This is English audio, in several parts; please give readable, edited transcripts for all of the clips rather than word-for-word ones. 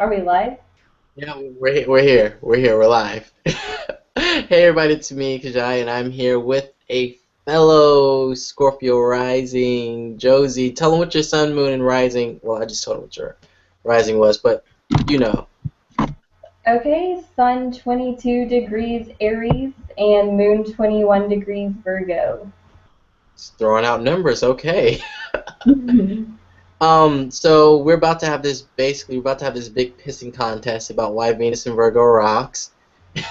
Are we live? Yeah, we're here. We're here. We're live. Hey everybody, it's me, Kajai, and I'm here with a fellow Scorpio rising, Josie. Tell them what your sun, moon, and rising. Well, I just told them what your rising was, but you know, Okay, Sun 22 degrees Aries and Moon 21 degrees Virgo. just throwing out numbers. Okay. Mhm. So we're about to have this. Basically, we're about to have this big pissing contest about why Venus and Virgo rocks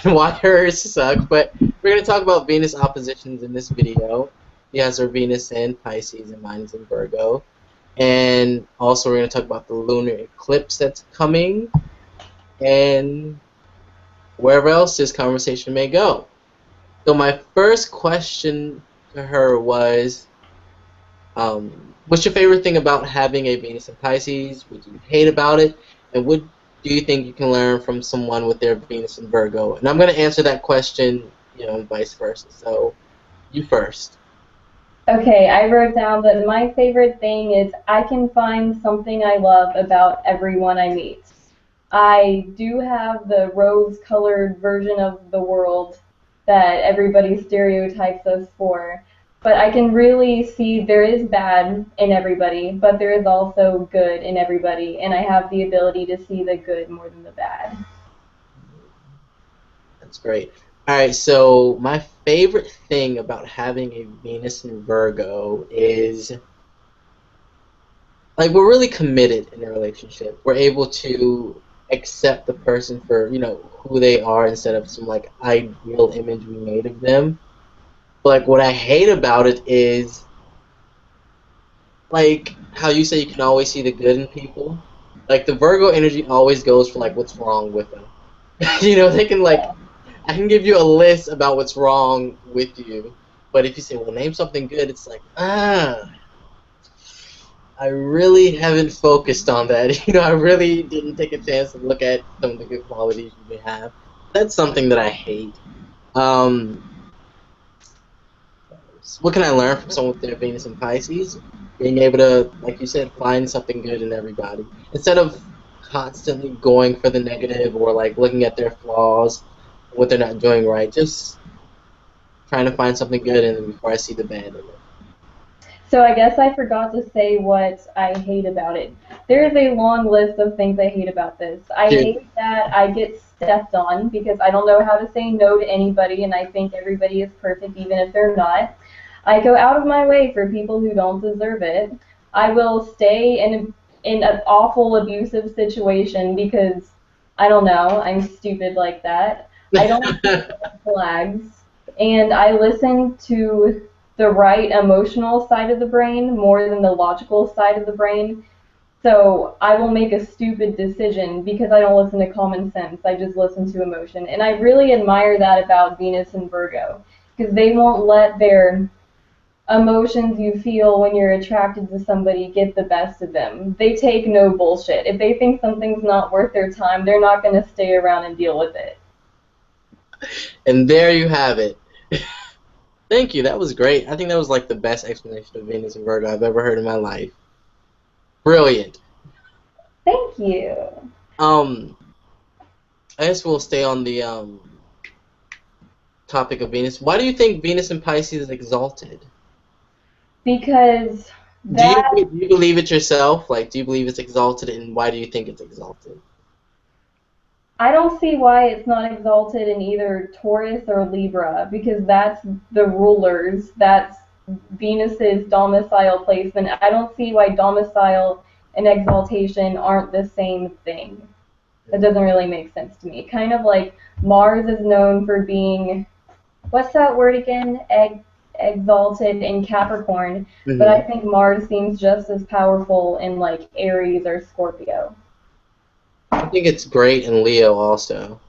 and why hers suck. But we're gonna talk about Venus oppositions in this video. She has her Venus in Pisces and mine is in Virgo. And also we're gonna talk about the lunar eclipse that's coming and wherever else this conversation may go. So my first question to her was, what's your favorite thing about having a Venus in Pisces? What do you hate about it? And what do you think you can learn from someone with their Venus in Virgo? And I'm going to answer that question, and vice versa. So, you first. Okay, I wrote down that my favorite thing is I can find something I love about everyone I meet. I do have the rose-colored version of the world that everybody stereotypes us for, but I can really see there is bad in everybody, but there is also good in everybody, and I have the ability to see the good more than the bad. That's great. All right, so my favorite thing about having a Venus in Virgo is like we're really committed in a relationship. We're able to accept the person for, who they are instead of some like ideal image we made of them. But like what I hate about it is like how you say you can always see the good in people. Like the Virgo energy always goes for like what's wrong with them. They can like I can give you a list about what's wrong with you, but if you say, well, name something good, it's like, I really haven't focused on that. I really didn't take a chance to look at some of the good qualities you may have. That's something that I hate. Um, what can I learn from someone with their Venus and Pisces? Being able to, like you said, find something good in everybody. Instead of constantly going for the negative or like looking at their flaws, what they're not doing right, just trying to find something good in them before I see the bad in it. So I guess I forgot to say what I hate about it. There is a long list of things I hate about this. I Dude, hate that I get stepped on because I don't know how to say no to anybody and I think everybody is perfect even if they're not. I go out of my way for people who don't deserve it. I will stay in an awful abusive situation because I don't know, I'm stupid like that. I don't see red flags and I listen to the right emotional side of the brain more than the logical side of the brain. So I will make a stupid decision because I don't listen to common sense. I just listen to emotion. And I really admire that about Venus and Virgo because they won't let their emotions you feel when you're attracted to somebody get the best of them. They take no bullshit. If they think something's not worth their time, they're not going to stay around and deal with it. and there you have it. Thank you. That was great. I think that was like the best explanation of Venus and Virgo I've ever heard in my life. Brilliant. Thank you. Um, I guess we'll stay on the topic of Venus. Why do you think Venus and Pisces is exalted? Because Do you that do you believe it yourself? Like, do you believe it's exalted, and why do you think it's exalted? I don't see why it's not exalted in either Taurus or Libra because that's the rulers. That's Venus's domicile placement. I don't see why domicile and exaltation aren't the same thing. That doesn't really make sense to me. Kind of like Mars is known for being, what's that word again? Exalted in Capricorn, but I Hmm. think Mars seems just as powerful in like Aries or Scorpio. I think it's great in Leo also.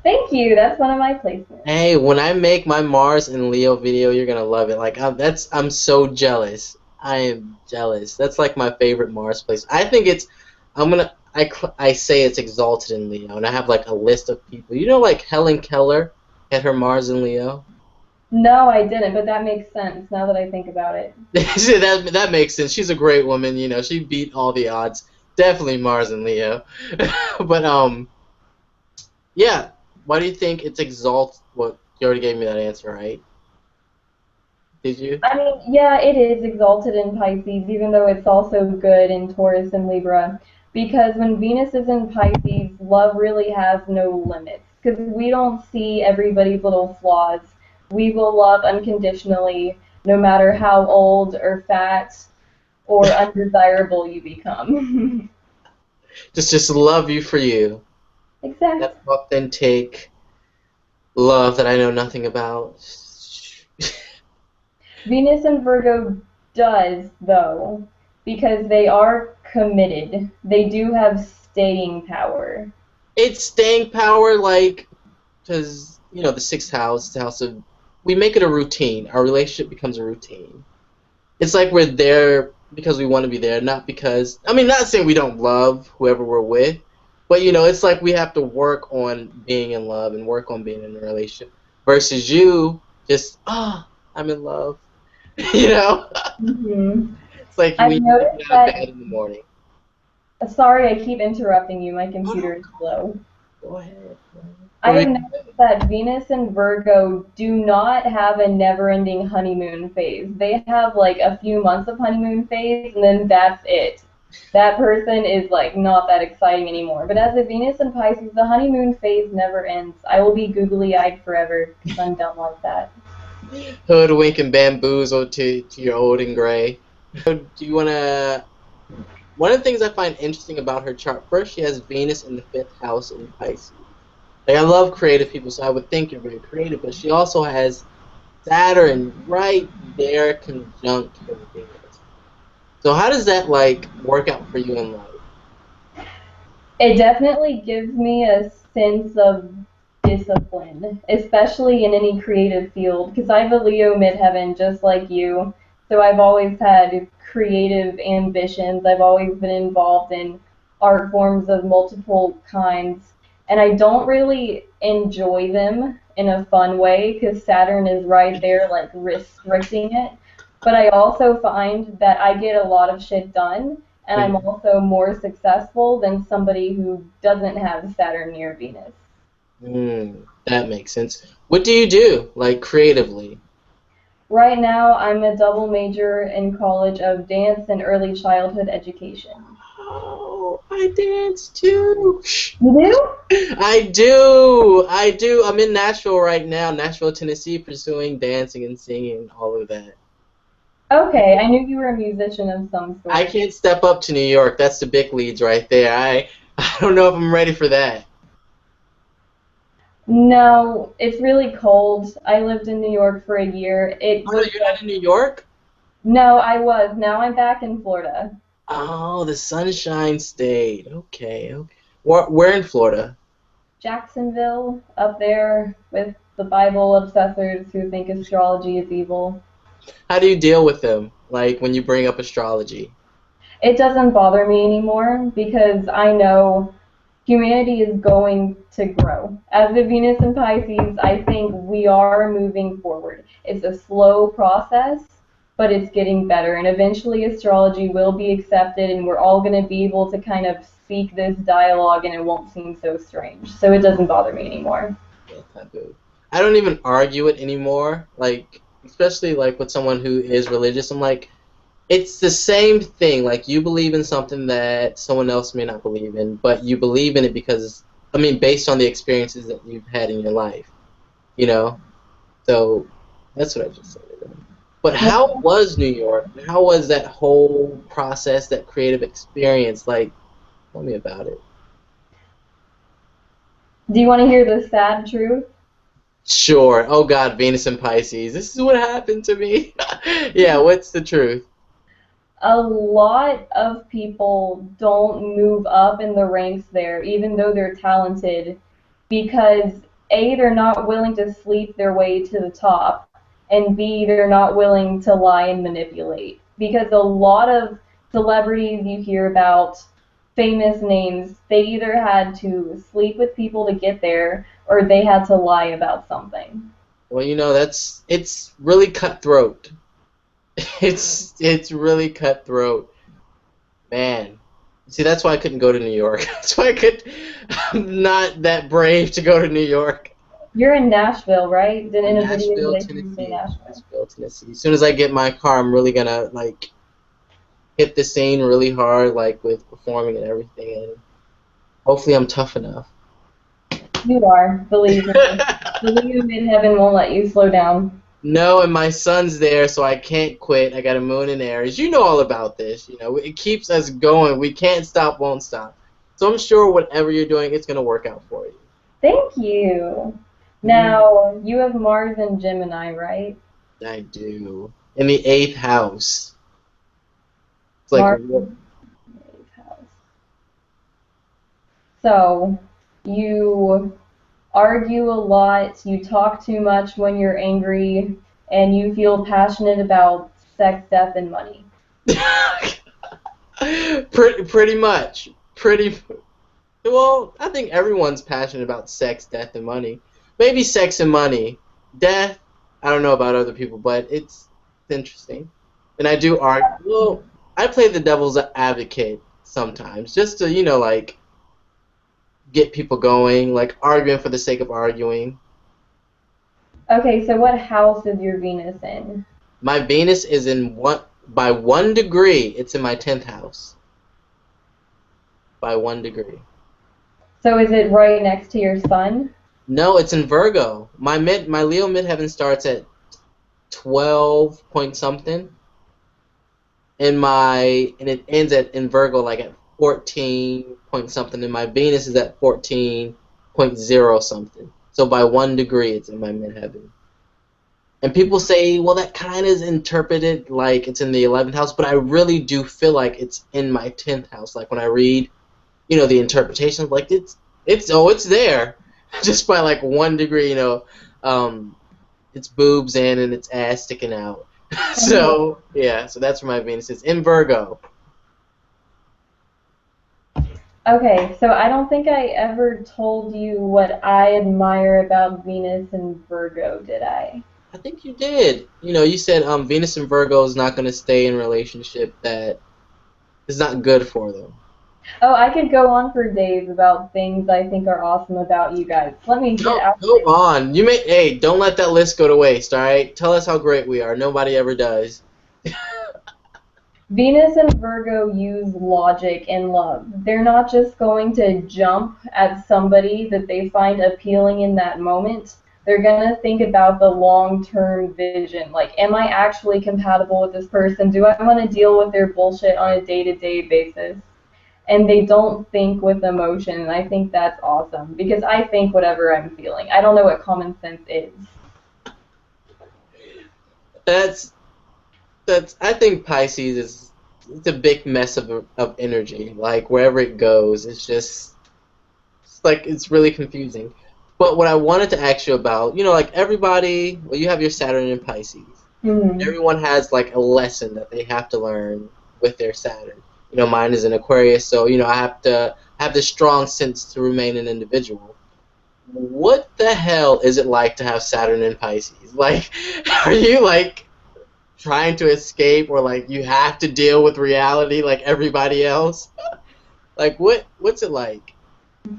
Thank you. That's one of my placements. Hey, when I make my Mars and Leo video, you're gonna love it. Like, I'm so jealous. I am jealous. That's like my favorite Mars place. I say it's exalted in Leo, and I have like a list of people. Like Helen Keller had her Mars in Leo. No, I didn't, but that makes sense now that I think about it. That makes sense. She's a great woman. She beat all the odds. Definitely Mars and Leo. But yeah. Why do you think it's exalted? Well, you already gave me that answer, right? Did you? I mean, yeah, it is exalted in Pisces, even though it's also good in Taurus and Libra. Because when Venus is in Pisces, love really has no limits. Because we don't see everybody's little flaws. We will love unconditionally, no matter how old or fat or undesirable you become. Just love you for you. Exactly. That authentic love that I know nothing about. Venus and Virgo does, though, because they are committed. They do have staying power. It's staying power, like, because, you know, the sixth house, the house of, we make it a routine. Our relationship becomes a routine. It's like we're there because we want to be there, not because, I mean, not saying we don't love whoever we're with, but, you know, it's like we have to work on being in love and work on being in a relationship versus you just, I'm in love. You know? Hmm. It's like I've we get noticed out of that. bed in the morning. Sorry, I keep interrupting you. My Oh, computer no, is slow. go ahead. Go ahead. I What were have you gonna noticed say? that Venus and Virgo do not have a never-ending honeymoon phase. They have like a few months of honeymoon phase, and then that's it. That person is like not that exciting anymore. But as a Venus and Pisces, the honeymoon phase never ends. I will be googly-eyed forever because I'm dumb like that. Hoodwink and bamboozle to your old and gray. Do you want to? One of the things I find interesting about her chart, first she has Venus in the fifth house in Pisces. Like I love creative people, so I would think you're very creative, but she also has Saturn right there conjunct her Venus. So how does that like work out for you in life? It definitely gives me a sense of discipline, especially in any creative field, because I have a Leo midheaven just like you. So I've always had creative ambitions. I've always been involved in art forms of multiple kinds. And I don't really enjoy them in a fun way because Saturn is right there, like restricting it. But I also find that I get a lot of shit done and I'm also more successful than somebody who doesn't have Saturn near Venus. That makes sense. What do you do, like creatively? Right now, I'm a double major in college of dance and early childhood education. Oh, I dance too. You do? I do. I do. I'm in Nashville right now, Nashville, Tennessee, pursuing dancing and singing, all of that. Okay, I knew you were a musician of some I sort. can't step up to New York. That's the big leads right there. I don't know if I'm ready for that. No, it's really cold. I lived in New York for a year. It Oh, no, was you're not in New York? no, I was. Now I'm back in Florida. Oh, the Sunshine State. Okay, okay. Where in Florida? Jacksonville, up there with the Bible obsessors who think astrology is evil. How do you deal with them? Like when you bring up astrology? It doesn't bother me anymore because I know humanity is going to grow. As the Venus and Pisces, I think we are moving forward. It's a slow process, but it's getting better. And eventually, astrology will be accepted, and we're all going to be able to kind of speak this dialogue, and it won't seem so strange. So it doesn't bother me anymore. Yeah, taboo. I don't even argue it anymore. Like, especially like with someone who is religious. I'm like, it's the same thing. Like you believe in something that someone else may not believe in, but you believe in it because, I mean, based on the experiences that you've had in your life, you know. So that's what I just said. But how was New York? How was that whole process, that creative experience? Like, tell me about it. Do you want to hear the sad truth? Sure. Oh God, Venus and Pisces. This is what happened to me. Yeah, what's the truth? A lot of people don't move up in the ranks there, even though they're talented, because A, they're not willing to sleep their way to the top, and B, they're not willing to lie and manipulate. Because a lot of celebrities you hear about, famous names, they either had to sleep with people to get there, or they had to lie about something. Well, you know, it's really cutthroat. It's really cutthroat. Man. See, that's why I couldn't go to New York. That's why I'm not that brave to go to New York. You're in Nashville, right? Then in a video Nashville, did I hear you say Tennessee. Nashville? Nashville, Tennessee. As soon as I get my car, I'm really gonna like hit the scene really hard, like with performing and everything. And hopefully, I'm tough enough. You are, believe me. The League of Midheaven won't let you slow down. No, and my son's there, so I can't quit. I got a moon in Aries. You know all about this. You know, it keeps us going. We can't stop, won't stop. So I'm sure whatever you're doing, it's gonna work out for you. Thank you. Now, you have Mars and Gemini, right? I do. In the 8th house. It's like, Mars in the 8th house. So, you argue a lot, you talk too much when you're angry, and you feel passionate about sex, death, and money. pretty much. Well, I think everyone's passionate about sex, death, and money. Maybe sex and money. Death, I don't know about other people, but it's interesting. And I do argue. Well, I play the devil's advocate sometimes, just to, you know, like, get people going, like arguing for the sake of arguing. Okay, so what house is your Venus in? My Venus is in by 1 degree. It's in my 10th house. By 1 degree. So is it right next to your sun? No, it's in Virgo. My Leo midheaven starts at 12 point something, and it ends in Virgo like at 14 point something, and my Venus is at 14.0 something. So by 1 degree, it's in my midheaven. And people say, well, that kind of is interpreted like it's in the 11th house, but I really do feel like it's in my 10th house. Like when I read, you know, the interpretation, like it's there, just by like 1 degree, you know, its boobs in and its ass sticking out. So yeah, so that's where my Venus is in Virgo. Okay, so I don't think I ever told you what I admire about Venus and Virgo, did I? I think you did. You know, you said Venus and Virgo is not going to stay in a relationship that is not good for them. Oh, I could go on for days about things I think are awesome about you guys. Let me get out. Go on. Hey, don't let that list go to waste, all right? Tell us how great we are. Nobody ever does. Venus and Virgo use logic in love. They're not just going to jump at somebody that they find appealing in that moment. They're going to think about the long-term vision. Like, am I actually compatible with this person? Do I want to deal with their bullshit on a day-to-day basis? And they don't think with emotion, and I think that's awesome, because I think whatever I'm feeling. I don't know what common sense is. I think Pisces it's a big mess of energy. Like wherever it goes, it's like it's really confusing. But what I wanted to ask you about, you know, like everybody, well, you have your Saturn in Pisces. Mm-hmm. Everyone has like a lesson that they have to learn with their Saturn. You know, mine is in Aquarius, so you know I have to have this strong sense to remain an individual. What the hell is it like to have Saturn in Pisces? Like, are you like trying to escape, or like you have to deal with reality like everybody else? Like, what's it like?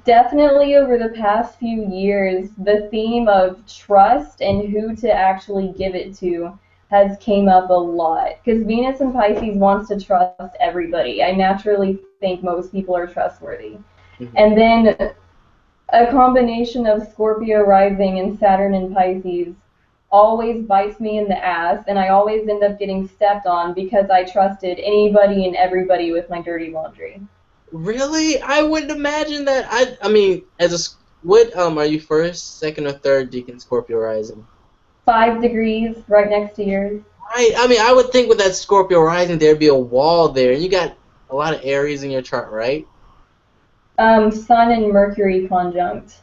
Definitely over the past few years, the theme of trust and who to actually give it to has came up a lot. Because Venus in Pisces wants to trust everybody. I naturally think most people are trustworthy. Mm-hmm. And then a combination of Scorpio rising and Saturn in Pisces always bites me in the ass, and I always end up getting stepped on because I trusted anybody and everybody with my dirty laundry. Really? I wouldn't imagine that. I mean, what are you first, second, or third deacon Scorpio rising? 5 degrees right next to yours. Right. I mean, I would think with that Scorpio rising, there'd be a wall there, and you got a lot of Aries in your chart, right? Sun and Mercury conjunct.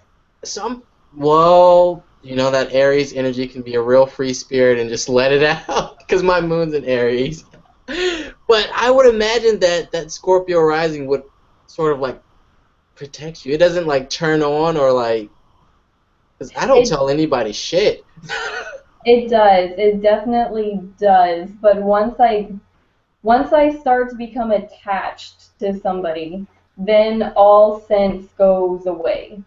Well, you know that Aries energy can be a real free spirit and just let it out, because my moon's in Aries. But I would imagine that Scorpio rising would sort of like protect you. It doesn't like turn on or like, because I don't tell anybody shit. It does. It definitely does. But once once I start to become attached to somebody, then all sense goes away.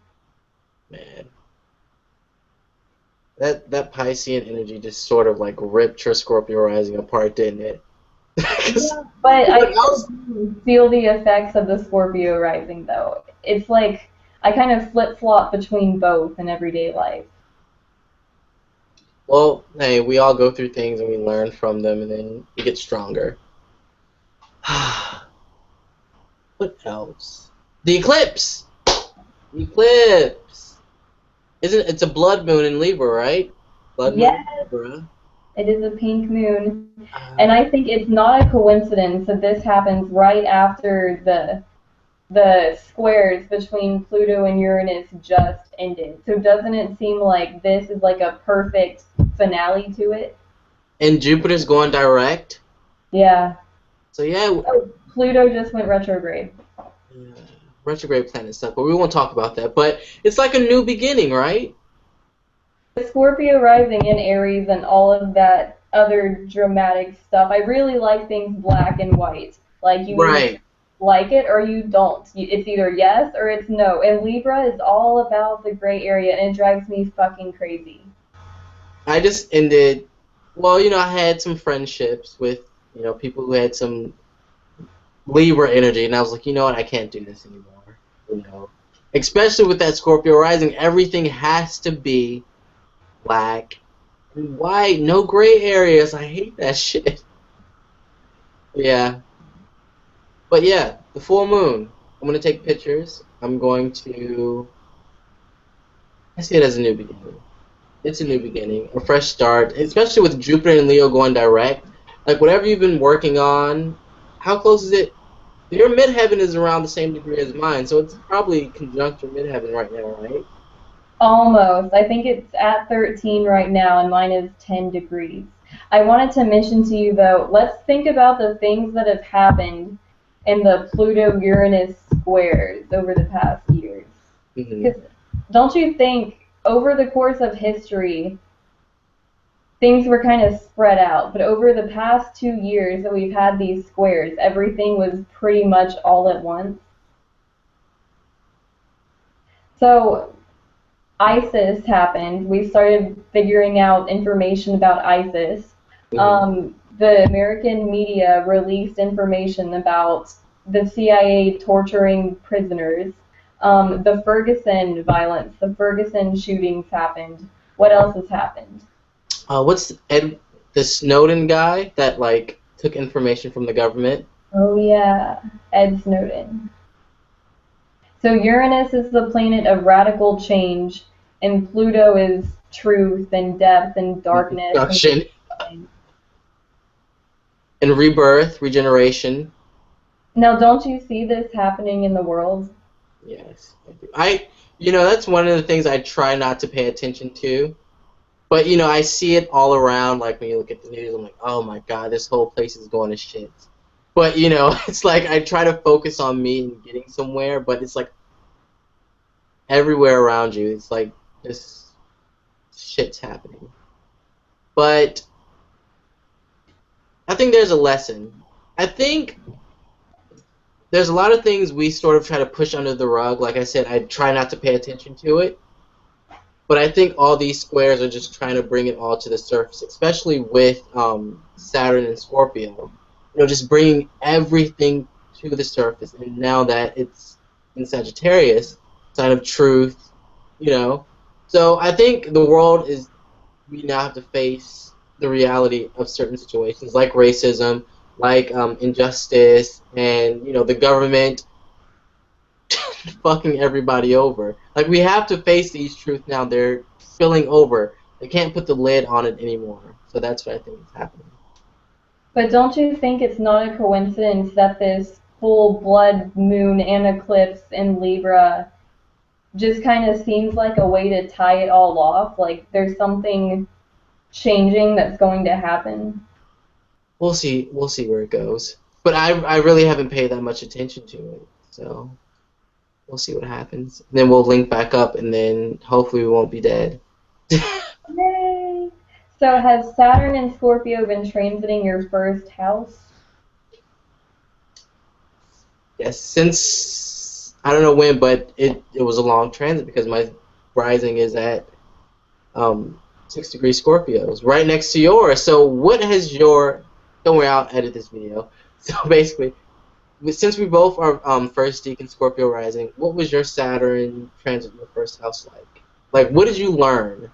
Man. That Piscean energy just sort of like ripped your Scorpio rising apart, didn't it? 'Cause Yeah, but I what else? still feel the effects of the Scorpio rising, though. It's like I kind of flip-flop between both in everyday life. Well, hey, we all go through things and we learn from them and then we get stronger. What else? The eclipse! The eclipse! Isn't it's a blood moon in Libra, right? Blood moon in Yes, Libra. it is a pink moon. And Uh, I think it's not a coincidence that this happens right after the squares between Pluto and Uranus just ended. So doesn't it seem like this is like a perfect finale to it? and Jupiter's going direct. Yeah. So yeah, Oh, Pluto just went retrograde. retrograde planet stuff, but we won't talk about that. But it's like a new beginning, right? Scorpio rising in Aries and all of that other dramatic stuff. I really like things black and white. Like you either Right. like it or you don't. It's either yes or it's no. And Libra is all about the gray area and it drives me fucking crazy. I just ended. Well, I had some friendships with people who had some Libra energy, and I was like, you know what, I can't do this anymore. Especially with that Scorpio rising, everything has to be black and white, no gray areas. I hate that shit. Yeah, but yeah, the full moon. I'm gonna take pictures. I'm going to. I see it as a new beginning. It's a new beginning, a fresh start, especially with Jupiter and Leo going direct. Like whatever you've been working on, how close is it? Your midheaven is around the same degree as mine, so it's probably conjunct your midheaven right now, right? Almost. I think it's at 13 right now and mine is 10 degrees. I wanted to mention to you though, let's think about the things that have happened in the Pluto Uranus squares over the past years. Hmm. Because don't you think over the course of history, things were kind of spread out, but over the past 2 years that we've had these squares, everything was pretty much all at once. So ISIS happened. We started figuring out information about ISIS. Hmm. The American media released information about the CIA torturing prisoners. The Ferguson violence, the Ferguson shootings happened. What else has happened? What's the Snowden guy that like took information from the government? Oh yeah, Ed Snowden. So Uranus is the planet of radical change, and Pluto is truth and depth and darkness and Production everything. and rebirth, regeneration. Now, don't you see this happening in the world? Yes, I do. That's one of the things I try not to pay attention to. But I see it all around. Like when you look at the news, I'm like, oh my god, this whole place is going to shit. But it's like I try to focus on me and getting somewhere, but it's like everywhere around you. It's like this shit's happening. But I think there's a lesson. I think there's a lot of things we sort of try to push under the rug. Like I said, I try not to pay attention to it. But I think all these squares are just trying to bring it all to the surface, especially with Saturn and Scorpio. Just bringing everything to the surface. And now that it's in Sagittarius, sign of truth, you know. So I think the world is, we now have to face the reality of certain situations like racism, like injustice, and the government fucking everybody over. Like we have to face these truths now. They're spilling over. They can't put the lid on it anymore. So that's what I think is happening. But don't you think it's not a coincidence that this full blood moon and eclipse in Libra just kind of seems like a way to tie it all off? Like there's something changing that's going to happen. We'll see. We'll see where it goes. But I really haven't paid that much attention to it. So we'll see what happens. And then we'll link back up, and then hopefully we won't be dead. Yay! So has Saturn and Scorpio been transiting your first house? Yes, since I don't know when, but it was a long transit because my rising is at um 6 degrees Scorpio, it's right next to yours. So what has your don't worry, I'll edit this video. So basically, since we both are first deacon Scorpio rising, what was your Saturn transit in your first house like? Like, what did you learn?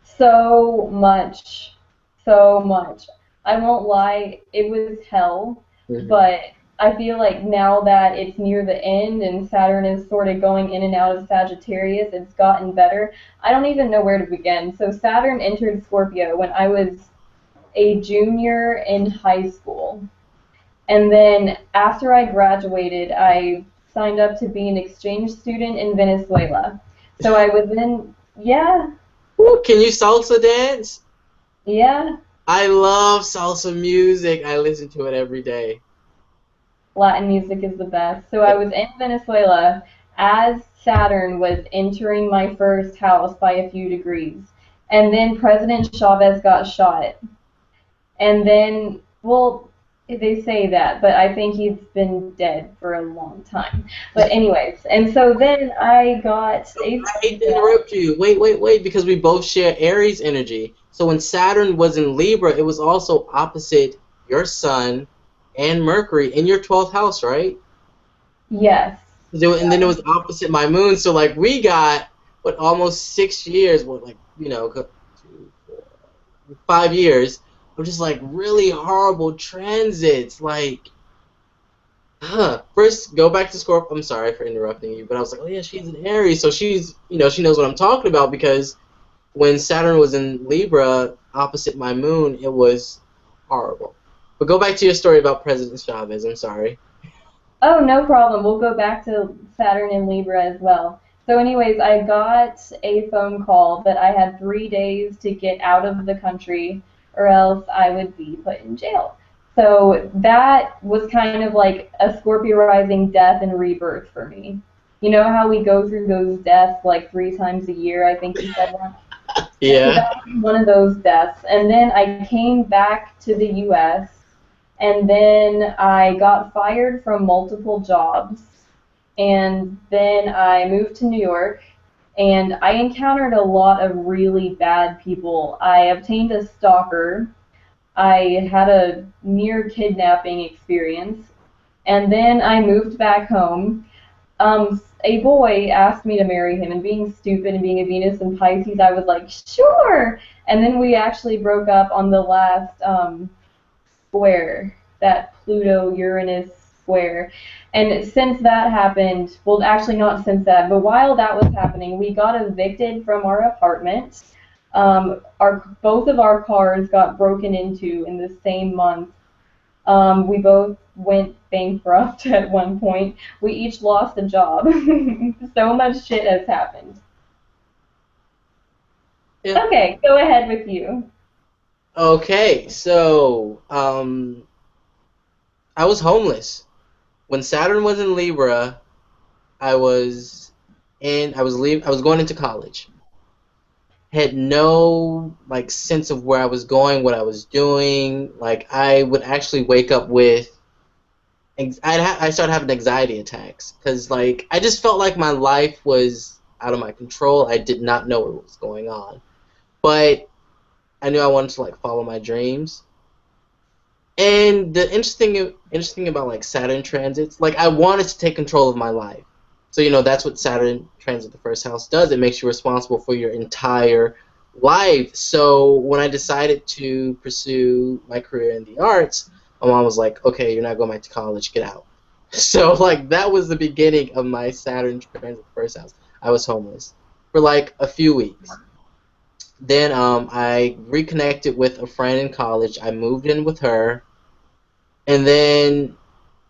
So much, so much. I won't lie, it was hell, Hmm. but I feel like now that it's near the end and Saturn is sort of going in and out of Sagittarius, it's gotten better. I don't even know where to begin. So Saturn entered Scorpio when I was a junior in high school. And then after I graduated, I signed up to be an exchange student in Venezuela. So I was in, yeah, Ooh, can you salsa dance? yeah. I love salsa music. I listen to it every day. Latin music is the best. So I was in Venezuela as Saturn was entering my first house by a few degrees. And then President Chavez got shot. And then, well, they say that, but I think he's been dead for a long time. But anyways, and so then I got a I hate phone to call. interrupt you. Wait, because we both share Aries energy. So when Saturn was in Libra, it was also opposite your Sun and Mercury in your 12th house, right? Yes. And then it was opposite my Moon. So like we got what almost 6 years, what like 5 years of just like really horrible transits. Like, first go back to Scorpio. I'm sorry for interrupting you, but I was like, oh yeah, she's an Aries, so she's she knows what I'm talking about because when Saturn was in Libra opposite my moon, it was horrible. But go back to your story about President Chavez. I'm sorry. Oh, no problem. We'll go back to Saturn and Libra as well. So, anyways, I got a phone call that I had 3 days to get out of the country or else I would be put in jail. So, that was kind of like a Scorpio rising death and rebirth for me. You know how we go through those deaths like 3 times a year, I think you said once? And so Yeah. that was one of those deaths. And then I came back to the US and then I got fired from multiple jobs. And then I moved to New York and I encountered a lot of really bad people. I obtained a stalker. I had a near kidnapping experience. And then I moved back home. A boy asked me to marry him, and being stupid and being a Venus and Pisces, I was like, sure. And then we actually broke up on the last square, that Pluto Uranus square. And since that happened, well, actually not since that, but while that was happening, we got evicted from our apartment. Our both of our cars got broken into in the same month. We both went bankrupt at one point. We each lost a job. So much shit has happened. Yeah. Okay, go ahead with you. Okay. So I was homeless when Saturn was in Libra. I was I was going into college. Had no like sense of where I was going, what I was doing. Like I would actually wake up with I started having anxiety attacks because like I just felt like my life was out of my control. I did not know what was going on, but I knew I wanted to like follow my dreams. And the interesting about like Saturn transits, like I wanted to take control of my life. So that's what Saturn transit the first house does. It makes you responsible for your entire life. So when I decided to pursue my career in the arts, my mom was like, "Okay, you're not going back to college. Get out." So like that was the beginning of my Saturn transit the first house. I was homeless for like a few weeks. Then I reconnected with a friend in college. I moved in with her, and then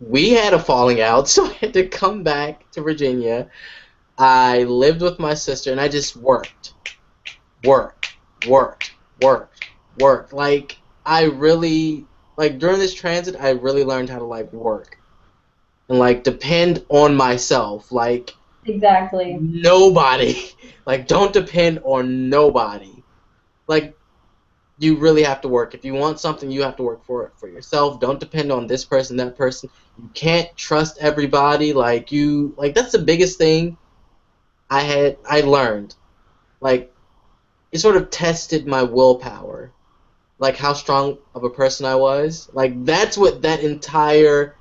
we had a falling out, so I had to come back to Virginia. I lived with my sister, and I just worked, worked, worked, worked. Like I really like during this transit, I really learned how to like work and like depend on myself. Like Exactly. nobody, like don't depend on nobody. Like you really have to work. If you want something, you have to work for it for yourself. Don't depend on this person, that person. You can't trust everybody. Like that's the biggest thing I learned. Like it sort of tested my willpower. Like how strong of a person I was. Like that's what that entire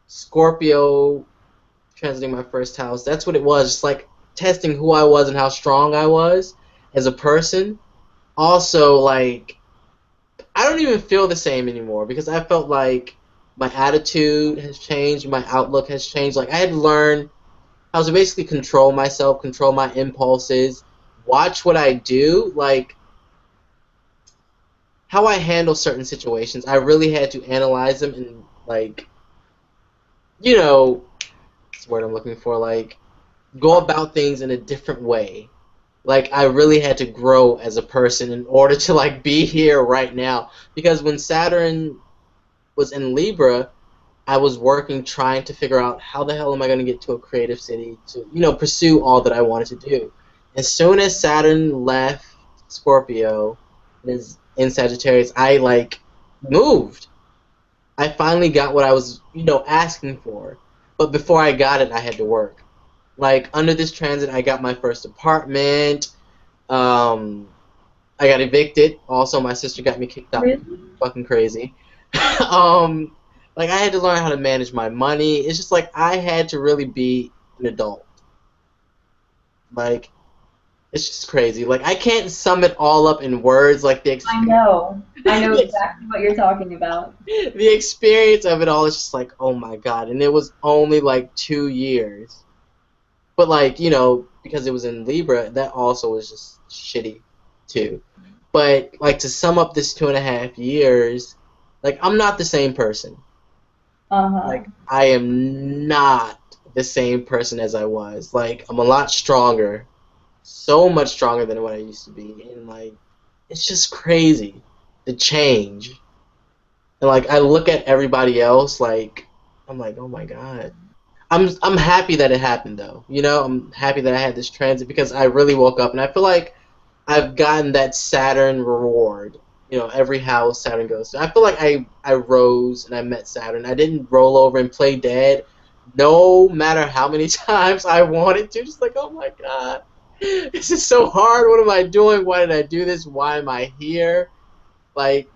Scorpio transiting my first house, that's what it was. Just like testing who I was and how strong I was as a person. Also, like I don't even feel the same anymore because I felt like my attitude has changed, my outlook has changed. Like I had to learn how to basically control myself, control my impulses, watch what I do, like how I handle certain situations. I really had to analyze them and like, you know, what's the word I'm looking for, like go about things in a different way. Like I really had to grow as a person in order to like be here right now because when Saturn was in Libra, I was working trying to figure out how the hell am I going to get to a creative city to, pursue all that I wanted to do. As soon as Saturn left Scorpio and is in Sagittarius, I like moved. I finally got what I was, asking for. But before I got it, I had to work. Like under this transit, I got my first apartment. Um, I got evicted. Also, my sister got me kicked out. Really? Fucking crazy. um, like I had to learn how to manage my money. It's just like I had to really be an adult. Like it's just crazy. Like I can't sum it all up in words. Like the I experience, know. I know exactly what you're talking about. the experience of it all is just like, oh my god. And it was only like 2 years. But like because it was in Libra, that also was just shitty too. But like to sum up this 2.5 years, like I'm not the same person. Uh-huh. Like I am not the same person as I was. Like I'm a lot stronger, so much stronger than what I used to be, and like it's just crazy the change. And like I look at everybody else, like I'm like, oh my god. I'm happy that it happened though. I'm happy that I had this transit because I really woke up and I feel like I've gotten that Saturn reward. Every house Saturn goes to. I feel like I rose and I met Saturn. I didn't roll over and play dead no matter how many times I wanted to. Just like, oh my god. This is so hard. What am I doing? Why did I do this? Why am I here? Like,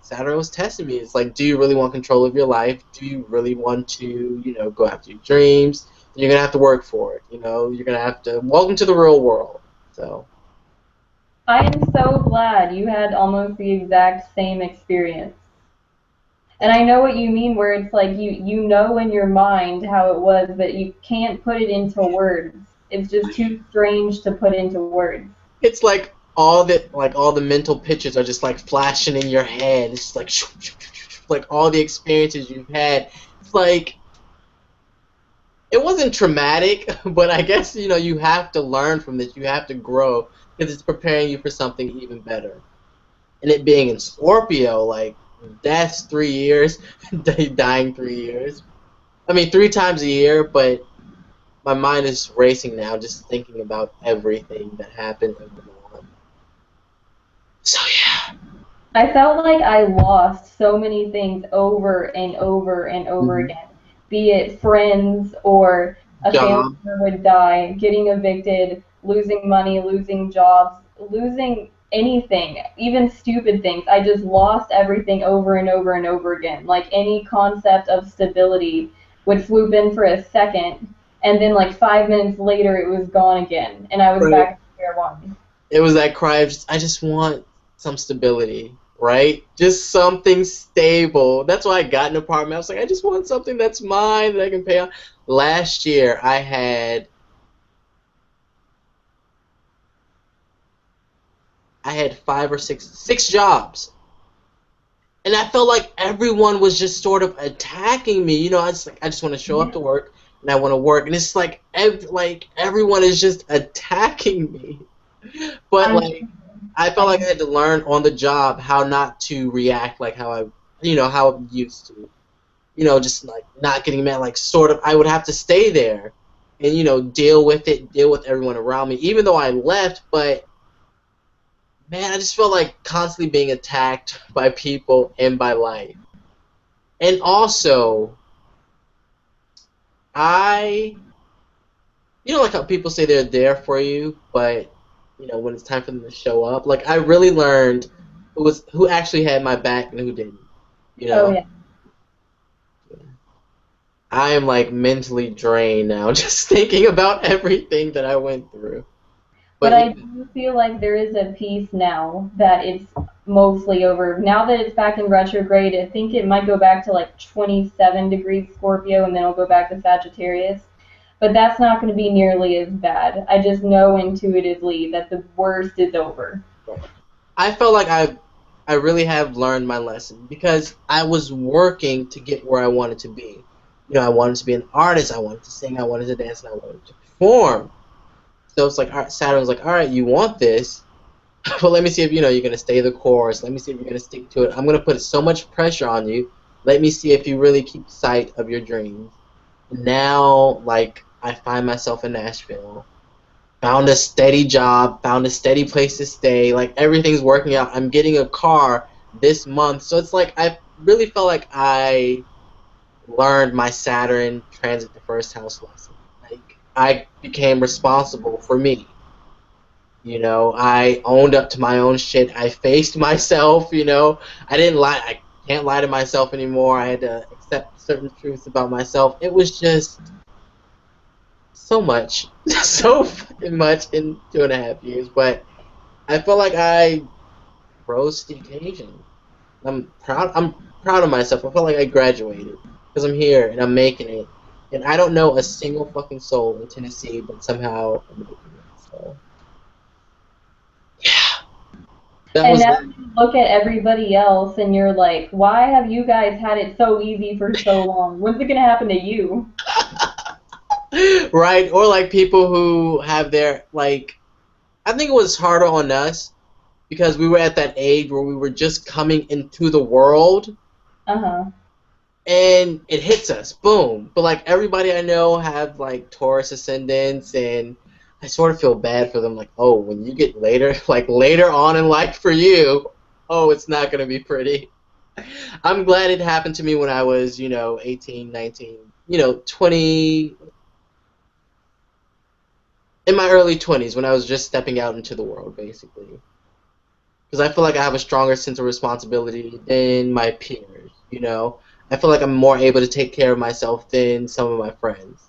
Saturn was testing me. It's like, do you really want control of your life? Do you really want to, go after your dreams? You're gonna have to work for it. You're gonna have to welcome to the real world. So. I am so glad you had almost the exact same experience. And I know what you mean where it's like you know in your mind how it was, but you can't put it into words. It's just too strange to put into words. It's like all the mental pictures are just like flashing in your head. It's just like all the experiences you've had. It's like it wasn't traumatic, but I guess you have to learn from this. You have to grow because it's preparing you for something even better. And it being in Scorpio, like that's 3 years, dying 3 years. I mean, 3 times a year, but my mind is racing now, just thinking about everything that happened and went on. So yeah. I felt like I lost so many things over and over and over Mm-hmm. again, be it friends or a family Job. member would die, getting evicted, losing money, losing jobs, losing anything, even stupid things. I just lost everything over and over and over again. Like any concept of stability would swoop in for a second, and then like 5 minutes later it was gone again, and I was Right. back at square one. It was that cry of I just want some stability, right? Just something stable. That's why I got an apartment. I was like, I just want something that's mine that I can pay off. Last year, I had five or six jobs, and I felt like everyone was just sort of attacking me. I just want to show up to work, and I want to work, and it's like everyone is just attacking me. But I'm like I felt like I had to learn on the job how not to react like how I used to. Just like not getting mad, like sort of I would have to stay there and deal with everyone around me, even though I left, but man, I just feel like constantly being attacked by people and by life. And also, I, you know, like how people say they're there for you, but you know, when it's time for them to show up, like I really learned who actually had my back and who didn't. You Oh know, yeah. I am like mentally drained now just thinking about everything that I went through. But But I do feel like there is a peace now that it's mostly over. Now that it's back in retrograde, I think it might go back to like 27 degrees Scorpio and then it'll go back to Sagittarius. But that's not going to be nearly as bad. I just know intuitively that the worst is over. I felt like I really have learned my lesson because I was working to get where I wanted to be. You know, I wanted to be an artist, I wanted to sing, I wanted to dance, and I wanted to perform. So it's like Saturn was like, all right, you want this, but let me see if you know you're gonna stay the course. Let me see if you're gonna stick to it. I'm gonna put so much pressure on you. Let me see if you really keep sight of your dreams. Now, like, I find myself in Nashville. Found a steady job, found a steady place to stay. Like everything's working out. I'm getting a car this month, so it's like I really felt like I learned my Saturn transit the first house lesson. Like I became responsible for me. You know, I owned up to my own shit. I faced myself. You know, I didn't lie. I can't lie to myself anymore. I had to accept certain truths about myself. It was just so much, so fucking much in 2.5 years. But I felt like I rose to the occasion. I'm proud. I'm proud of myself. I felt like I graduated because I'm here and I'm making it. And I don't know a single fucking soul in Tennessee, but somehow I'm making it. So that And was now you look at everybody else and you're like, why have you guys had it so easy for so long? When's it going to happen to you? right. Or like people who have their like. I think it was harder on us because we were at that age where we were just coming into the world Uh-huh. and it hits us, boom. But like everybody I know have like Taurus ascendants, and I sort of feel bad for them. Like, oh, when you get later, like later on in life for you, oh, it's not gonna be pretty. I'm glad it happened to me when I was, you know, 18, 19, you know, 20, in my early 20s when I was just stepping out into the world, basically. Because I feel like I have a stronger sense of responsibility than my peers, you know. I feel like I'm more able to take care of myself than some of my friends,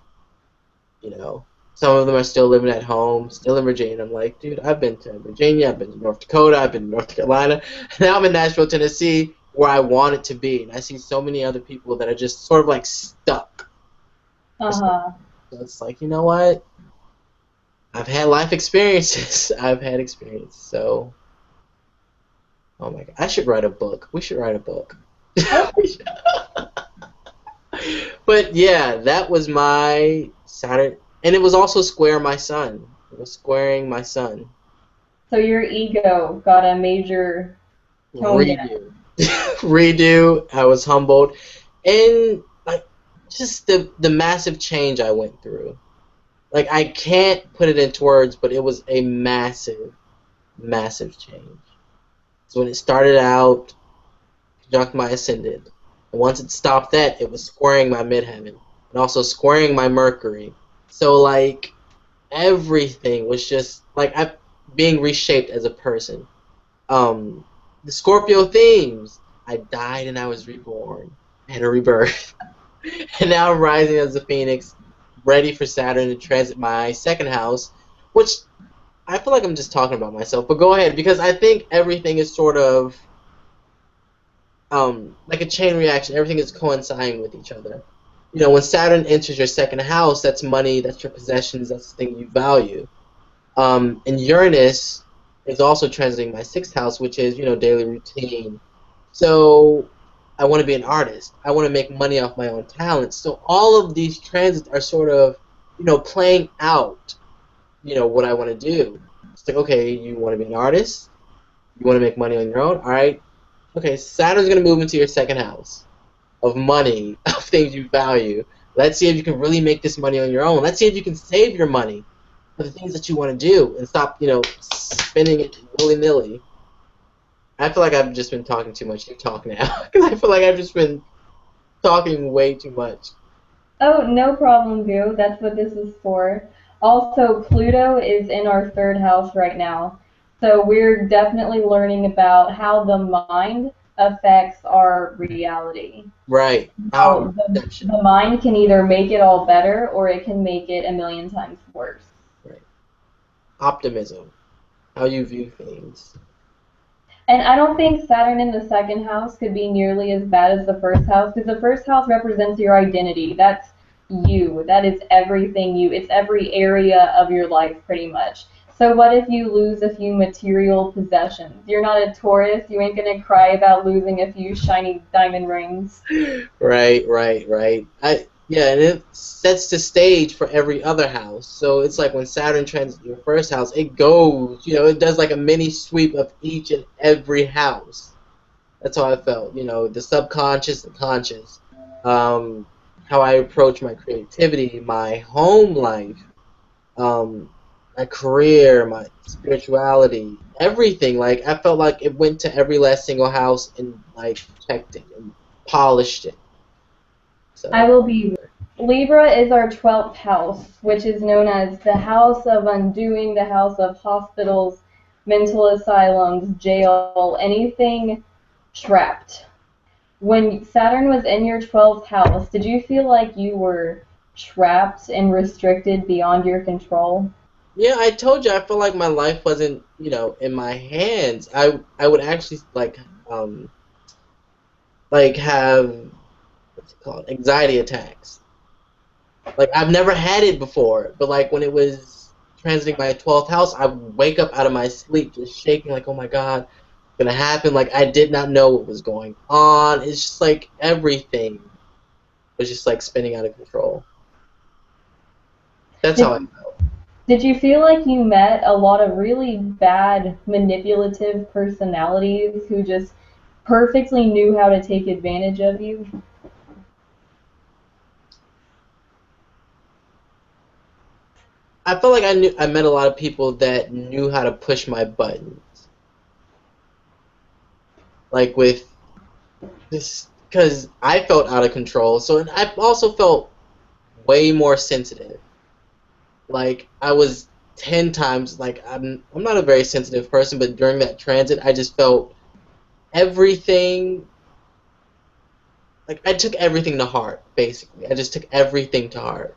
you know. Some of them are still living at home, still in Virginia. I'm like, dude, I've been to Virginia, I've been to North Dakota, I've been to North Carolina. Now I'm in Nashville, Tennessee, where I want it to be. And I see so many other people that are just sort of like stuck. Uh-huh. So it's like, you know what? I've had life experiences. I've had experience. So, oh my God. I should write a book. We should write a book. But yeah, that was my Saturn, and it was also square my sun. It was squaring my sun. So your ego got a major tone down. Redo, redo. I was humbled, and like just the massive change I went through. Like I can't put it into words, but it was a massive, massive change. So when it started out, conjunct my ascendant. And once it stopped that, it was squaring my midheaven and also squaring my Mercury. So like everything was just like I being reshaped as a person. The Scorpio themes. I died and I was reborn. I had a rebirth. And now I'm rising as a phoenix, ready for Saturn to transit my second house, which I feel like I'm just talking about myself, but go ahead because I think everything is sort of like a chain reaction. Everything is coinciding with each other. You know, when Saturn enters your second house, that's money, that's your possessions, that's the thing you value. And Uranus is also transiting my sixth house, which is, you know, daily routine. So I want to be an artist. I want to make money off my own talents. So all of these transits are sort of, you know, playing out, you know, what I want to do. It's like, okay, you want to be an artist? You want to make money on your own? All right. Okay, Saturn's going to move into your second house of money, of things you value. Let's see if you can really make this money on your own. Let's see if you can save your money. for the things that you want to do and stop, spending it willy-nilly. I feel like I've just been talking too much. You talk now. Because I feel like I've just been talking way too much. Oh, no problem, Goo. That's what this is for. Also, Pluto is in our third house right now. So we're definitely learning about how the mind affects our reality. Right. How Our perception. the mind can either make it all better or it can make it a million times worse. Right. Optimism. How you view things. And I don't think Saturn in the second house could be nearly as bad as the first house because the first house represents your identity. That's you. That is everything you. It's every area of your life pretty much. So what if you lose a few material possessions? You're not a Taurus. You ain't gonna cry about losing a few shiny diamond rings. Right, right, right. Yeah, and it sets the stage for every other house. So it's like when Saturn transits your first house, it goes, it does like a mini sweep of each and every house. That's how I felt. The subconscious, the conscious, how I approach my creativity, my home life, um, my career, my spirituality, everything. Like I felt like it went to every last single house and like checked it and polished it. I So will be. Libra is our 12th house, which is known as the house of undoing, the house of hospitals, mental asylums, jail, anything trapped. When Saturn was in your 12th house, did you feel like you were trapped and restricted beyond your control? yeah, I told you I felt like my life wasn't, in my hands. I would actually like have what's it called? Anxiety attacks. Like I've never had it before, but like when it was transiting my 12th house, I would wake up out of my sleep just shaking like, "Oh my God, it's gonna happen." Like I did not know what was going on. It's just like everything was just like spinning out of control. That's how I Did, felt. did you feel like you met a lot of really bad manipulative personalities who just perfectly knew how to take advantage of you? I felt like I met a lot of people that knew how to push my buttons. Like with this, because I felt out of control. So and I also felt way more sensitive. Like I was 10 times like I'm not a very sensitive person, but during that transit, I just felt everything. Like I took everything to heart, basically. I just took everything to heart.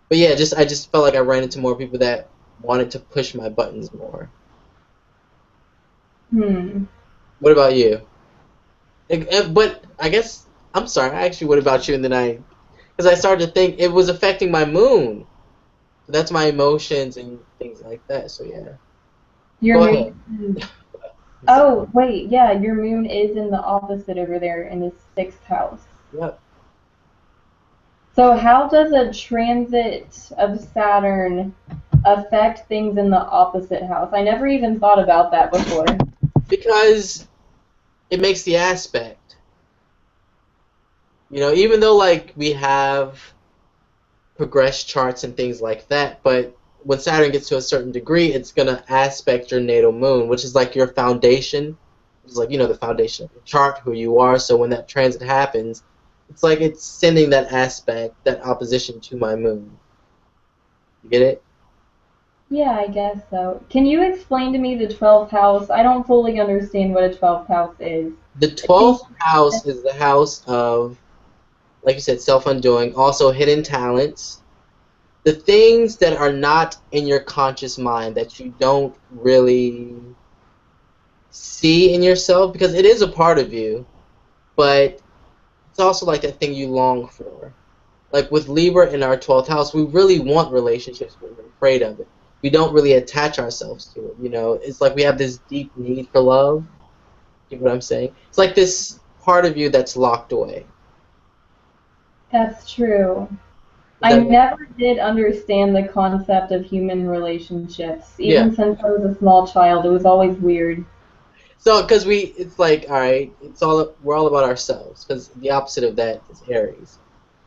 But yeah, I just felt like I ran into more people that wanted to push my buttons more. Hmm. What about you? But I guess I'm sorry. Actually, what about you? And then because I started to think it was affecting my moon. So that's my emotions and things like that. So yeah, Your go ahead. moon. Oh, wait, yeah, your moon is in the opposite over there in the sixth house. Yep. So, how does a transit of Saturn affect things in the opposite house? I never even thought about that before. Because it makes the aspect. Even though like we have progressed charts and things like that, but when Saturn gets to a certain degree, it's gonna aspect your natal moon, which is like your foundation. It's like the foundation of your chart, who you are. So when that transit happens, it's like it's sending that aspect, that opposition to my moon. You get it? Yeah, I guess so. Can you explain to me the 12th house? I don't fully understand what a 12th house is. The Can 12th house is the house of, like you said, self-undoing, also hidden talents, the things that are not in your conscious mind that you don't really see in yourself because it is a part of you, but it's also like that thing you long for. Like with Libra in our 12th house, we really want relationships, but we're afraid of it. We don't really attach ourselves to it. It's like we have this deep need for love. You know what I'm saying? It's like this part of you that's locked away. That's true. Does I that make never did understand the concept of human relationships. Yeah. Even since I was a small child, it was always weird. So, because it's like, all right, we're all about ourselves. Because the opposite of that is Aries.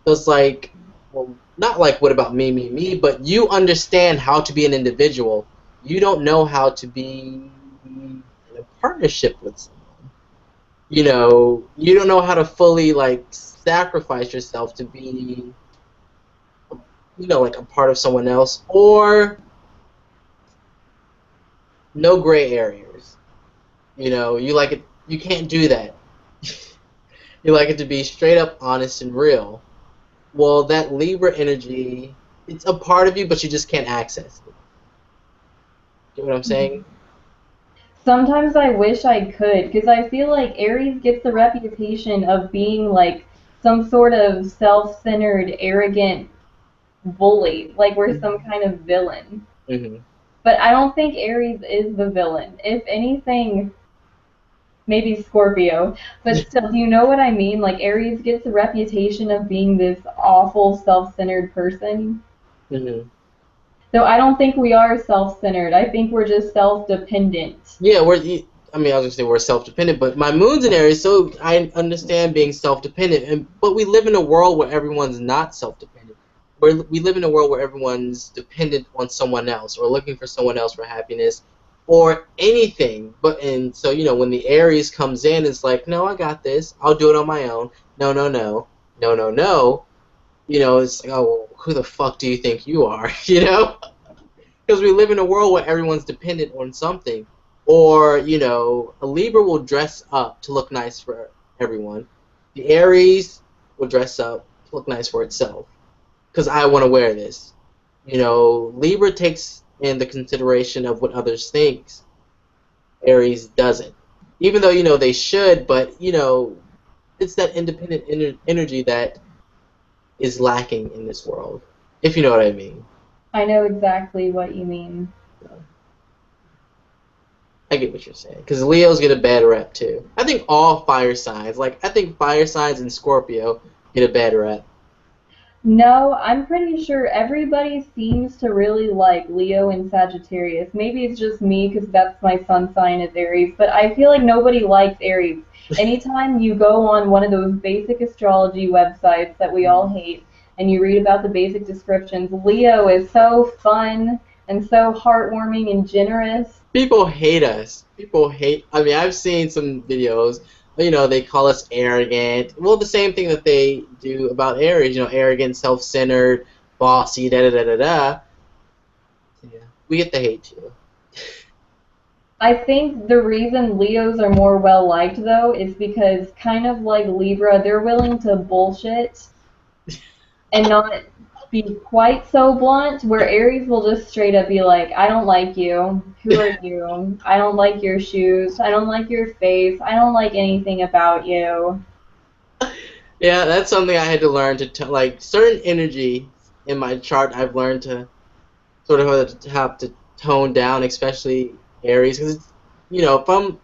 So it's like well, not like what about me, but you understand how to be an individual. You don't know how to be in a partnership with someone. You don't know how to fully like sacrifice yourself to be, like a part of someone else, or no gray areas. You like it. You can't do that. You like it to be straight up honest and real. Well, that Libra energy, it's a part of you, but you just can't access it. Get what I'm saying? Sometimes I wish I could, because I feel like Aries gets the reputation of being like some sort of self-centered, arrogant bully, like we're some kind of villain. Hmm. But I don't think Aries is the villain. If anything, maybe Scorpio. But still, do you know what I mean? Like Aries gets the reputation of being this awful, self-centered person. Hmm. Though I don't think we are self-centered. I think we're just self-dependent. Yeah, I mean, I was gonna say we're self-dependent, but my moon's in Aries, so I understand being self-dependent. But we live in a world where everyone's not self-dependent. We live in a world where everyone's dependent on someone else, or looking for someone else for happiness, or anything. And so when the Aries comes in, it's like, no, I got this. I'll do it on my own. No, no, no, no, no, no. It's like, oh, well, who the fuck do you think you are? Because we live in a world where everyone's dependent on something. Or, a Libra will dress up to look nice for everyone. The Aries will dress up to look nice for itself. Because I want to wear this. Libra takes in the consideration of what others think. Aries doesn't. Even though, they should, but, it's that independent energy that is lacking in this world. If you know what I mean. I know exactly what you mean. I get what you're saying. Because Leos get a bad rep, too. I think all fire signs, I think fire signs and Scorpio get a bad rep. No, I'm pretty sure everybody seems to really like Leo and Sagittarius. Maybe it's just me because that's my sun sign is Aries, but I feel like nobody likes Aries. Anytime you go on one of those basic astrology websites that we all hate and you read about the basic descriptions, Leo is so fun and so heartwarming and generous. People hate us. I mean, I've seen some videos, they call us arrogant. Well, the same thing that they do about Aries, arrogant, self-centered, bossy, da-da-da-da-da. Yeah, we get the hate, too. I think the reason Leos are more well liked though is because kind of like Libra, they're willing to bullshit and not be quite so blunt, where Aries will just straight up be like, I don't like you. Who are you? I don't like your shoes. I don't like your face. I don't like anything about you. Yeah, that's something I had to learn like certain energy in my chart. I've learned to sort of have to tone down, especially Aries, because if I'm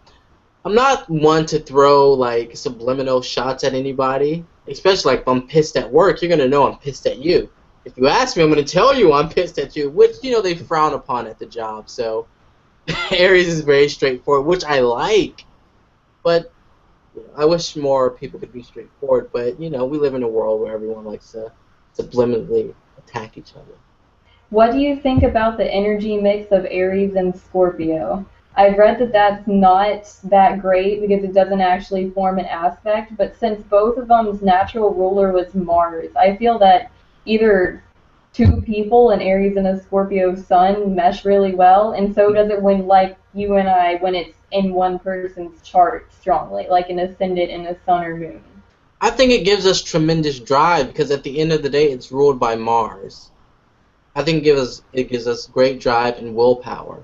not one to throw like subliminal shots at anybody, especially like if I'm pissed at work. You're gonna know I'm pissed at you. If you ask me, I'm gonna tell you I'm pissed at you, which they frown upon at the job. So Aries is very straightforward, which I like, but I wish more people could be straightforward, but we live in a world where everyone likes to subliminally attack each other. What do you think about the energy mix of Aries and Scorpio? I've read that that's not that great because it doesn't actually form an aspect, but since both of them's natural ruler was Mars, I feel that either two people, an Aries and a Scorpio sun, mesh really well, and so does it when, like you and I, when it's in one person's chart strongly, like an ascendant and a sun or moon. I think it gives us tremendous drive because at the end of the day, it's ruled by Mars. I think it gives us great drive and willpower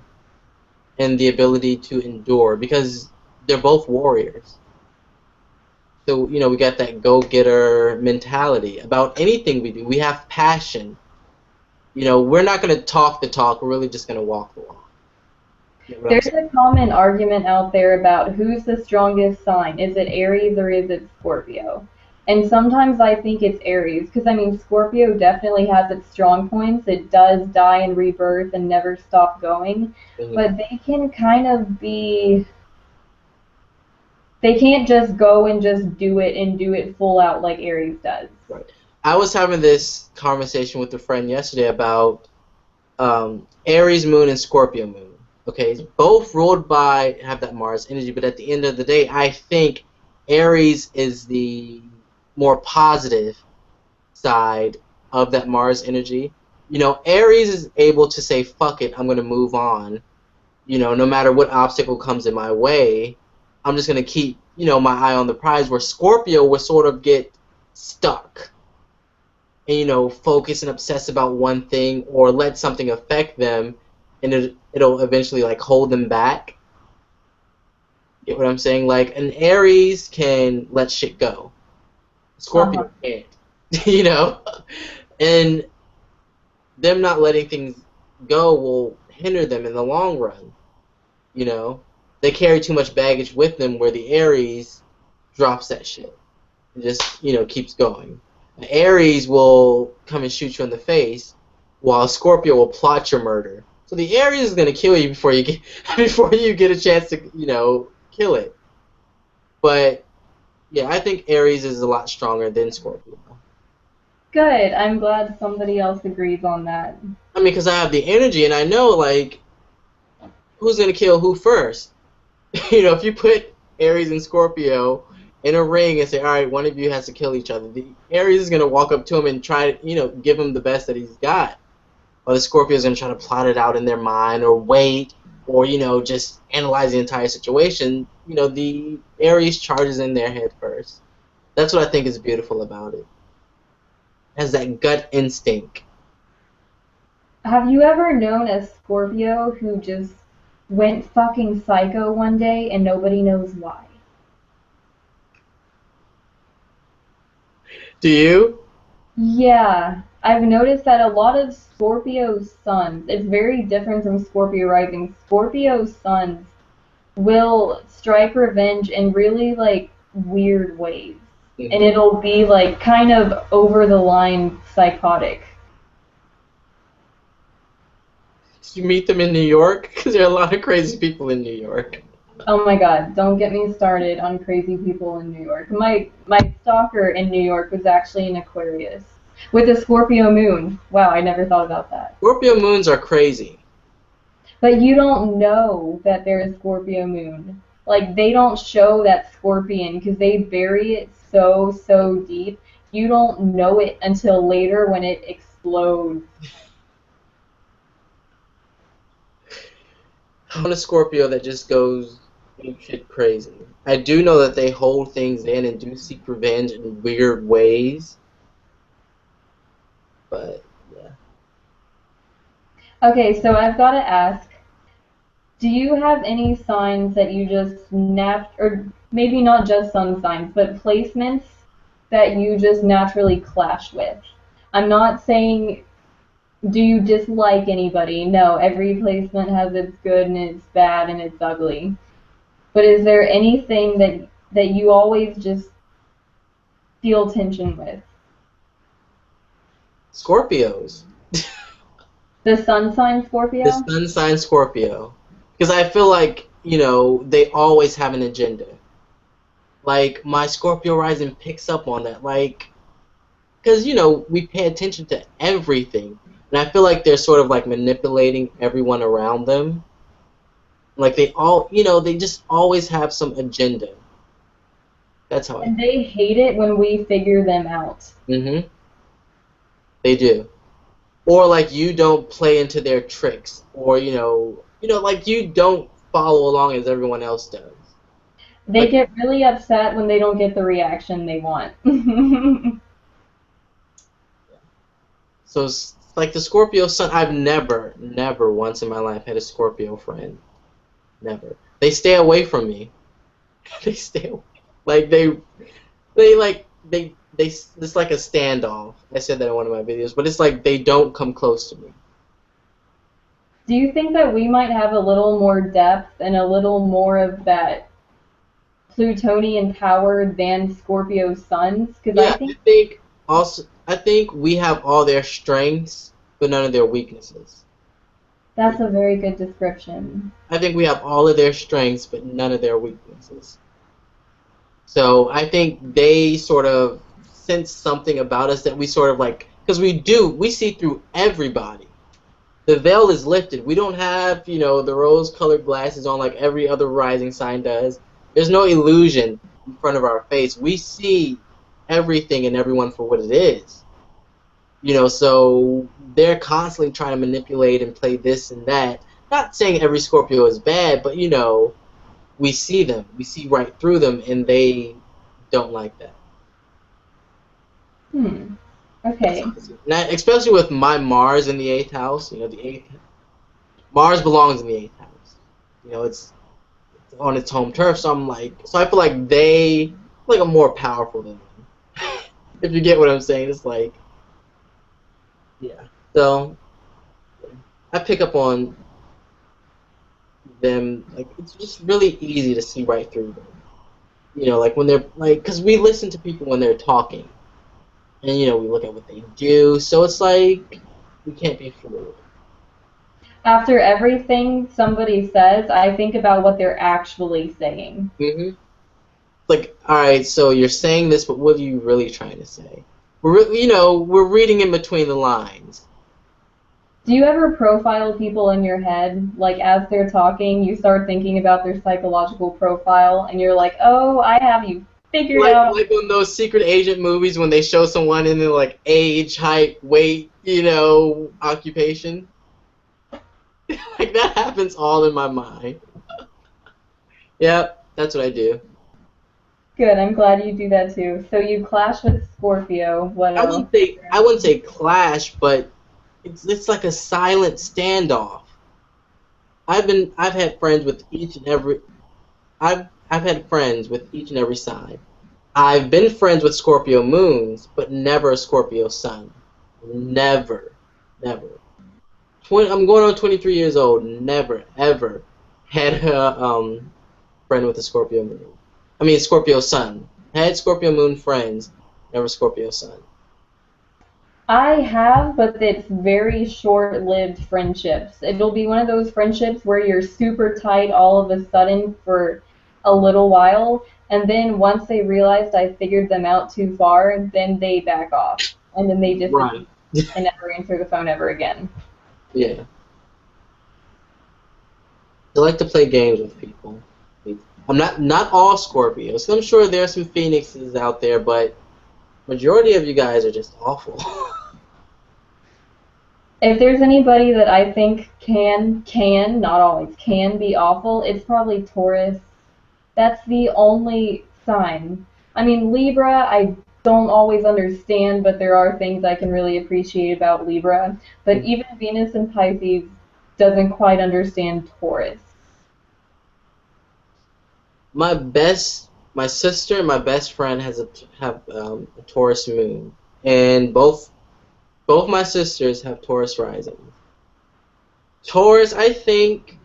and the ability to endure because they're both warriors. So, we got that go-getter mentality about anything we do. We have passion. We're not going to talk the talk. We're really just going to walk the walk. There's a common argument out there about who's the strongest sign. Is it Aries or is it Scorpio? And sometimes I think it's Aries, because I mean, Scorpio definitely has its strong points. It does die and rebirth and never stop going. But they can kind of be, they can't just go and just do it and do it full out like Aries does. Right. I was having this conversation with a friend yesterday about Aries moon and Scorpio moon. Okay, both ruled by have that Mars energy, but at the end of the day, I think Aries is the more positive side of that Mars energy. You know, Aries is able to say, fuck it, I'm going to move on. You know, no matter what obstacle comes in my way, I'm just going to keep, you know, my eye on the prize, where Scorpio will sort of get stuck and, you know, focus and obsess about one thing or let something affect them, and it'll eventually, like, hold them back. Get what I'm saying? Like, an Aries can let shit go. Uh-huh. Scorpio can't. You know? And them not letting things go will hinder them in the long run. You know, they carry too much baggage with them, where the Aries drops that shit and just, you know, keeps going. An Aries will come and shoot you in the face, while Scorpio will plot your murder. So the Aries is gonna kill you before you get before you get a chance to, you know, kill it. But yeah, I think Aries is a lot stronger than Scorpio. Good. I'm glad somebody else agrees on that. I mean, because I have the energy and I know, like, who's gonna kill who first. You know, if you put Aries and Scorpio in a ring and say, all right, one of you has to kill each other, the Aries is going to walk up to him and try to, you know, give him the best that he's got. Or the Scorpio is going to try to plot it out in their mind or wait or, you know, just analyze the entire situation. You know, the Aries charges in their head first. That's what I think is beautiful about it. It has that gut instinct. Have you ever known a Scorpio who just went fucking psycho one day and nobody knows why? Do you? Yeah, I've noticed that a lot of Scorpio suns, it's very different from Scorpio rising. Scorpio suns will strike revenge in really like weird ways. And Mm-hmm. it'll be like kind of over the line psychotic. Did you meet them in New York? Because there are a lot of crazy people in New York. Oh my god, don't get me started on crazy people in New York. My stalker in New York was actually an Aquarius with a Scorpio moon. Wow, I never thought about that. Scorpio moons are crazy. But you don't know that they're a Scorpio moon. Like they don't show that scorpion because they bury it so deep. You don't know it until later when it explodes. I'm a Scorpio that just goes shit crazy. I do know that they hold things in and do seek revenge in weird ways, but yeah. Okay, so I've got to ask, do you have any signs that you just or maybe not just sun signs, but placements that you just naturally clash with? I'm not saying do you dislike anybody? No, every placement has its good and its bad and its ugly. But is there anything that you always just feel tension with? Scorpios. The sun sign The Scorpio? sun sign Scorpio. Because I feel like, you know, they always have an agenda. Like, my Scorpio rising picks up on that. Like, because, you know, we pay attention to everything. And I feel like they're sort of like manipulating everyone around them. Like, they all, you know, they just always have some agenda. That's how I And feel. they hate it when we figure them out. Mm-hmm. They do. Or like you don't play into their tricks, or like you don't follow along as everyone else does. They Like, get really upset when they don't get the reaction they want. so like the Scorpio sun, I've never once in my life had a Scorpio friend. Never. They stay away from me. They stay away. Like they it's like a standoff. I said that in one of my videos, but it's like they don't come close to me. Do you think that we might have a little more depth and a little more of that Plutonian power than Scorpio suns? Because I Yeah, think I think we have all their strengths, but none of their weaknesses. that's a very good description. I think we have all of their strengths, but none of their weaknesses. So I think they sort of sense something about us that we sort of like, because we see through everybody. The veil is lifted. We don't have, the rose-colored glasses on like every other rising sign does. There's no illusion in front of our face. We see everything and everyone for what it is. So they're constantly trying to manipulate and play this and that. Not saying every Scorpio is bad, but, we see them. We see right through them, and they don't like that. Okay. Now, especially with my Mars in the 8th house, Mars belongs in the 8th house. It's on its home turf, so I feel like they are more powerful than them. If you get what I'm saying, it's like, yeah. So I pick up on them, like it's just really easy to see right through them. Like when they're because we listen to people when they're talking, and we look at what they do, so it's like we can't be fooled. After everything somebody says, I think about what they're actually saying. Mm-hmm. Like, all right, so you're saying this, but what are you really trying to say? We're reading in between the lines. Do you ever profile people in your head? Like, as they're talking, you start thinking about their psychological profile, and you're like, oh, I have you figured out. Like on those secret agent movies when they show someone in their, like, age, height, weight, occupation. Like, that happens all in my mind. Yep, that's what I do. Good, I'm glad you do that too. So you clash with Scorpio. What else? I wouldn't say clash, but it's like a silent standoff. I've had friends with each and every I've had friends with each and every sign. I've been friends with Scorpio moons, but never a Scorpio sun. Never. Never. I'm going on 23 years old. Never, ever had a friend with a Scorpio moon. I mean, Scorpio sun. Had Scorpio moon friends, never Scorpio sun. I have, but it's very short-lived friendships. It'll be one of those friendships where you're super tight all of a sudden for a little while, and then once they realized I figured them out too far, then they back off. And then they just Right. and never answer the phone ever again. Yeah. I like to play games with people. I'm not all Scorpios. I'm sure there are some Phoenixes out there, but majority of you guys are just awful. If there's anybody that I think can, not always, can be awful, it's probably Taurus. That's the only sign. I mean, Libra, I don't always understand, but there are things I can really appreciate about Libra. But even Venus and Pisces doesn't quite understand Taurus. My sister and my best friend have a Taurus moon, and both my sisters have Taurus rising. Taurus, I think,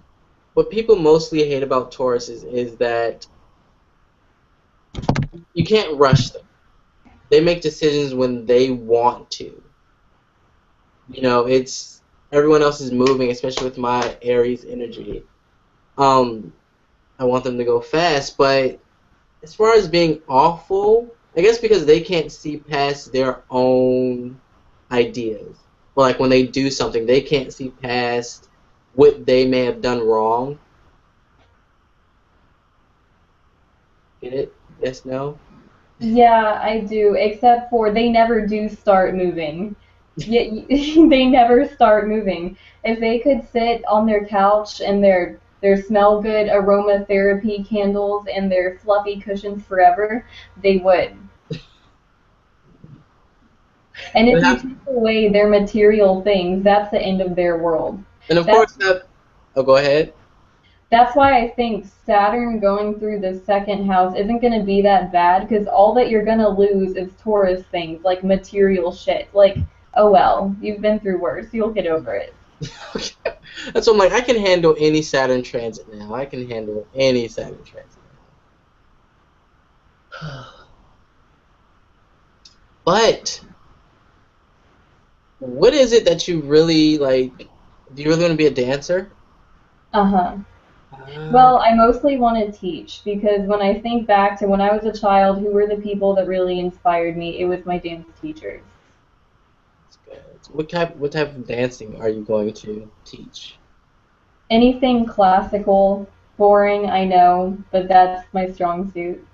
what people mostly hate about Taurus is that you can't rush them. They make decisions when they want to. It's everyone else is moving, especially with my Aries energy. I want them to go fast, but as far as being awful, I guess because they can't see past their own ideas. Or like when they do something, they can't see past what they may have done wrong. Get it? Yes, no? Yeah, I do, except for they never do start moving. Yeah, they never start moving. If they could sit on their couch and their smell good aromatherapy candles and their fluffy cushions forever, they would. And if you take away their material things, that's the end of their world. And of course, go ahead. That's why I think Saturn going through the second house isn't going to be that bad, because all that you're going to lose is Taurus things, like material shit. Like, oh well, you've been through worse. You'll get over it. That's what I'm like. I can handle any Saturn transit now. I can handle any Saturn transit now. But what is it that you really like? Do you really want to be a dancer? Uh-huh. Ah, Well, I mostly want to teach because when I think back to when I was a child, who were the people that really inspired me? It was my dance teachers. that's good. What type of dancing are you going to teach? Anything classical, boring, I know, but that's my strong suit.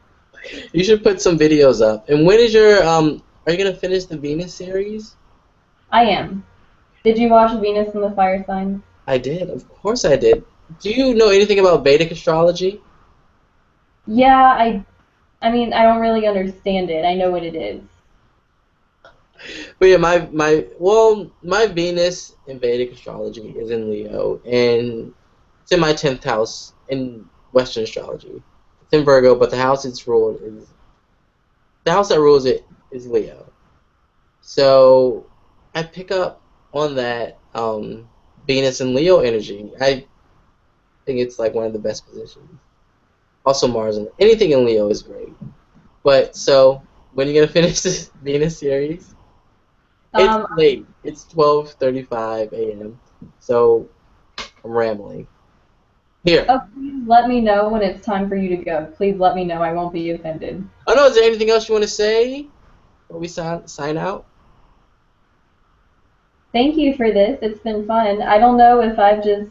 You should put some videos up. And when is your are you gonna finish the Venus series? I am. Did you watch Venus and the Fire Signs? I did, of course I did. Do you know anything about Vedic astrology? Yeah, I mean, I don't really understand it. I know what it is. But yeah, my Venus in Vedic astrology is in Leo, and it's in my 10th house in Western astrology. It's in Virgo, but the house that rules it is Leo. So I pick up on that Venus and Leo energy. I think it's like one of the best positions. Also Mars and anything in Leo is great. But so when are you gonna finish this Venus series? It's Um, late. It's 12:35 a.m. So I'm rambling. Here. oh, please let me know when it's time for you to go. Please let me know. I won't be offended. Oh no, is there anything else you want to say before we sign out? Thank you for this. It's been fun. I don't know if I've just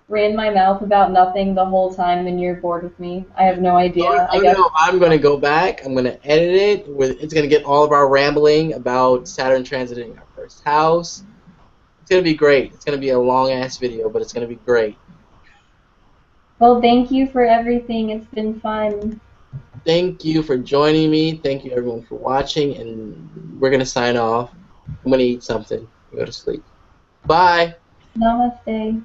ran my mouth about nothing the whole time and you're bored with me. I have no Oh, idea. I oh guess. no, I'm gonna go back. I'm gonna edit it. It's gonna get all of our rambling about Saturn transiting our first house. It's gonna be great. It's gonna be a long ass video, but it's gonna be great. Well, thank you for everything. It's been fun. Thank you for joining me. Thank you everyone for watching, and we're gonna sign off. I'm gonna eat something and go to sleep. Bye. Namaste.